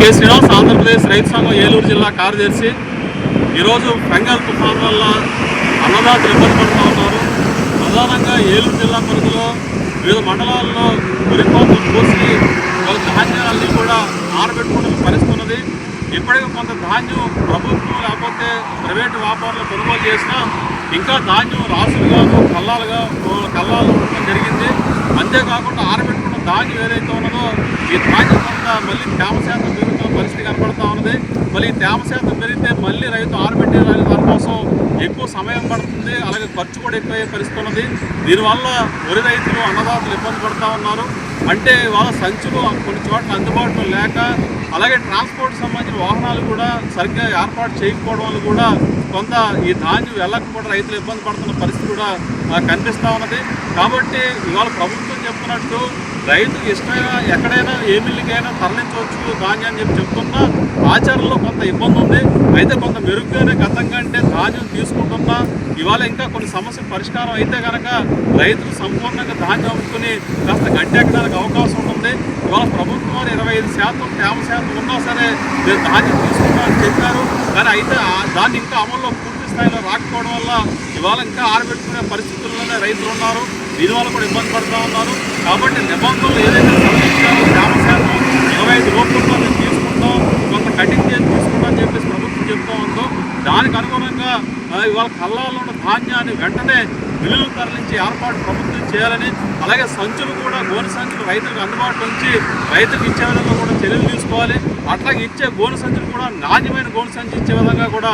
K Srinivas, Andhra Pradesh రైతు సంఘం ఏలూరు జిల్లా కార్యదర్శి. ఈరోజు ఫెంగల్ తుఫాన్ వల్ల అన్నదాతలు ఇబ్బంది పడుతూ ఉన్నారు. ప్రధానంగా ఏలూరు జిల్లా పరిధిలో వివిధ మండలాల్లో వరికోతలు కోసి వాళ్ళ ధాన్యాలన్నీ కూడా ఆరబెట్టుకునే పరిస్థితి ఉన్నది. ఇప్పటికీ కొంత ధాన్యం ప్రభుత్వం లేకపోతే ప్రైవేటు వ్యాపారులు కొనుగోలు చేసినా ఇంకా ధాన్యం రాసులుగాను కల్లాలు ఉండడం జరిగింది. అంతేకాకుండా ఆరబెట్టుకున్న ధాన్యం ఏదైతే ఉన్నదో ఈ ధాన్యం కొంత మళ్ళీ తేమ శాతం పెరుగుతున్న పరిస్థితి కనపడుతూ ఉన్నది. మళ్ళీ తేమ శాతం పెరిగితే మళ్ళీ రైతు ఆరబెట్టే దానికోసం ఎక్కువ సమయం పడుతుంది, అలాగే ఖర్చు కూడా ఎక్కువయ్యే పరిస్థితి ఉన్నది. దీనివల్ల వరి రైతులు అన్నదాతలు ఇబ్బంది పడుతూ ఉన్నారు. అంటే వాళ్ళ సంచులు కొన్ని చోట్ల అందుబాటులో లేక, అలాగే ట్రాన్స్పోర్ట్ సంబంధించిన వాహనాలు కూడా సరిగ్గా ఏర్పాటు చేయకపోవడం వల్ల కూడా కొంత ఈ ధాన్యం వెళ్ళక కూడా రైతులు ఇబ్బంది పడుతున్న పరిస్థితి కూడా కనిపిస్తూ ఉన్నది. కాబట్టి ఇవాళ ప్రభుత్వం చెప్తున్నట్టు రైతు ఇష్టమైనా ఎక్కడైనా ఏ మిల్లుకైనా తరలించవచ్చు ధాన్యాన్ని చెప్తున్నా ఆచరణలో కొంత ఇబ్బంది ఉంది. అయితే కొంత మెరుగ్గానే గతం కంటే ధాన్యం తీసుకుంటున్నా ఇవాళ ఇంకా కొన్ని సమస్యలు పరిష్కారం అయితే కనుక రైతులు సంపూర్ణంగా ధాన్యం అమ్ముకుని కాస్త గట్టెక్కడానికి అవకాశం ఉంటుంది. ఇవాళ ప్రభుత్వం 25% తేమ శాతం ఉన్నా సరే మీరు ధాన్యం తీసుకుంటామని చెప్పారు. కానీ అయితే దాన్ని ఇంకా అమల్లో పూర్తి స్థాయిలో రాకపోవడం వల్ల ఇవాళ ఇంకా ఆరబెట్టుకునే పరిస్థితుల్లోనే రైతులు ఉన్నారు. దీనివల్ల కూడా ఇబ్బంది పడుతూ ఉన్నారు. కాబట్టి నిబంధనలు ఏదైతే సవరించారో తేమ శాతం 25 లోపల మేము తీసుకుంటాం, కొంత కటింగ్ చేసి తీసుకుంటాం అని చెప్పేసి ప్రభుత్వం చెప్తూ ఉందో దానికి అనుగుణంగా ఇవాళ కల్లాల్లో ఉన్న ధాన్యాన్ని వెంటనే మిల్లులు తరలించి ఏర్పాటు ప్రభుత్వం చేయాలని, అలాగే సంచులు కూడా గోనె సంచులు రైతులకు అందుబాటులో ఉంచి రైతులకు ఇచ్చే విధంగా కూడా చర్యలు తీసుకోవాలి. అట్లాగే ఇచ్చే గోనె సంచులు కూడా నాణ్యమైన గోనె సంచి ఇచ్చే విధంగా కూడా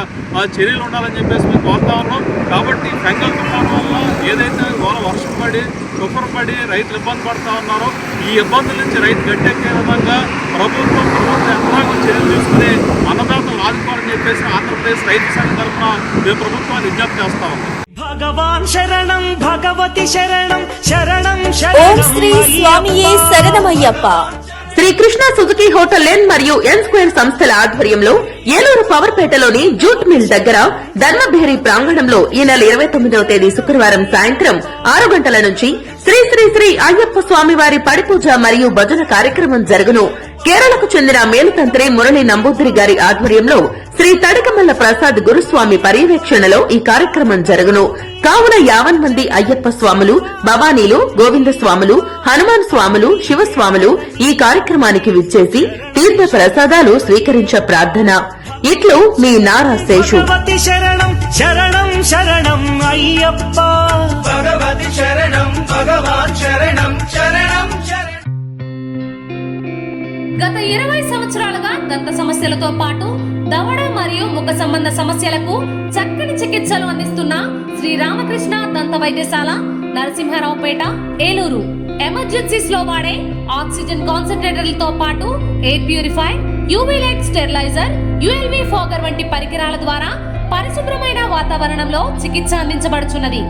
చర్యలు ఉండాలని చెప్పేసి మేము కోరుతా ఉన్నాం. కాబట్టి ఫెంగల్ తుఫాన్ వల్ల ఏదైతే ఇవాళ వర్షం పడి తుఫాను పడి రైతులు ఇబ్బంది పడుతూ ఉన్నారో ఈ ఇబ్బందుల నుంచి రైతు గట్టెక్కే విధంగా ప్రభుత్వం యంత్రాంగం చర్యలు తీసుకుని అన్నదాతలు ఆదుకోవాలని చెప్పేసి ఆంధ్రప్రదేశ్ రైతు సంఘం తరఫున మేము ప్రభుత్వాన్ని విజ్ఞప్తి చేస్తా ఉన్నాం. భగవాన్ శరణం భగవతి శరణం శరణం ఓం శ్రీ స్వామియే శరణమయ్యప్ప. Shri Krishna Suzuki hotel N మరియు ఎన్ స్క్వేర్ సంస్థల ఆధ్వర్యంలో ఏలూరు పవర్పేటలోని జూట్ మిల్ దగ్గర ధర్మభేరి ప్రాంగణంలో ఈ నెల 29వ తేదీ శుక్రవారం సాయంత్రం 6 గంటల నుంచి శ్రీ శ్రీ శ్రీ అయ్యప్ప స్వామివారి పడిపూజ మరియు భజన కార్యక్రమం జరుగును. కేరళకు చెందిన మేలుతంత్రి మురళి నంబూదిరి గారి ఆధ్వర్యంలో శ్రీ తడికమల్ల ప్రసాద్ గురుస్వామి పర్యవేక్షణలో ఈ కార్యక్రమం జరుగును. కావున 50 మంది అయ్యప్ప స్వాములు, భవానీలు, గోవింద స్వాములు, హనుమాన్ స్వాములు, శివస్వాములు ఈ కార్యక్రమానికి విచ్చేసి తీర్థ ప్రసాదాలు స్వీకరించ ప్రార్థన. ఇట్లు మీ నారా శేషు. శరణం శరణం శరణం అయ్యప్ప, భగవతి శరణం భగవాన్ శరణం శరణం శరణం. గత 20 సంవత్సరాలుగా దంత సమస్యలతో పాటు దవడ మరియు ముఖ సంబంధ సమస్యలకు చక్కని చికిత్సలు అందిస్తున్న శ్రీ రామకృష్ణ దంత వైద్యశాల, నరసింహారావుపేట, ఏలూరు. ఎమర్జెన్సీస్ లో వాడే ఆక్సిజన్ కాన్సంట్రేటర్లతో పాటు air purify, UV light steriliser, ULV fogger వంటి పరికరాల ద్వారా పరిశుభ్రమైన వాతావరణంలో చికిత్స అందించబడుచున్నది.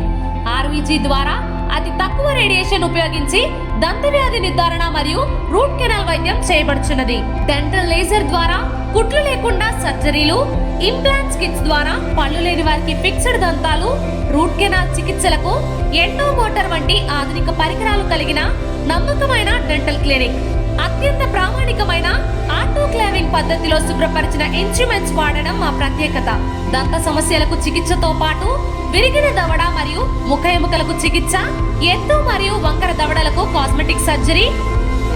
ఆర్వీజీ ద్వారా అతి తక్కువ రేడియేషన్ ఉపయోగించి దంత వ్యాధి నిర్ధారణ మరియు రూట్ కెనాల్ వైద్యం చేయబడుచున్నది. డెంటల్ లేజర్ ద్వారా కుట్లు లేకుండా సర్జరీలు, ఇంప్లాంట్స్ కిట్స్ ద్వారా పళ్ళు లేని వారికి ఫిక్స్డ్ దంతాలు, రూట్ కెనాల్ చికిత్సలకు ఎండో మోటార్ వంటి ఆధునిక పరికరాలు కలిగిన నమ్మకమైన డెంటల్ క్లినిక్. అత్యంత ప్రామాణికమైన ఆటోక్లావింగ్ పద్ధతిలో శుభ్రపరిచిన ఇన్స్ట్రుమెంట్స్ వాడడం మా ప్రత్యేకత. దంత సమస్యలకు చికిత్సతో పాటు విరిగిన దవడ మరియు ముఖ ఎముకలకు చికిత్స, ఎత్తు మరియు వంకర దవడలకు కాస్మెటిక్ సర్జరీ,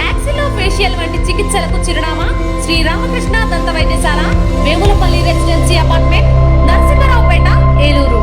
యాక్సిలోఫేషియల్ వంటి చికిత్సలకు చిరునామా శ్రీ రామకృష్ణ దంత వైద్యశాల, వేములపల్లి రెసిడెన్సీ అపార్ట్మెంట్, నరసింహారావుపేట, ఏలూరు.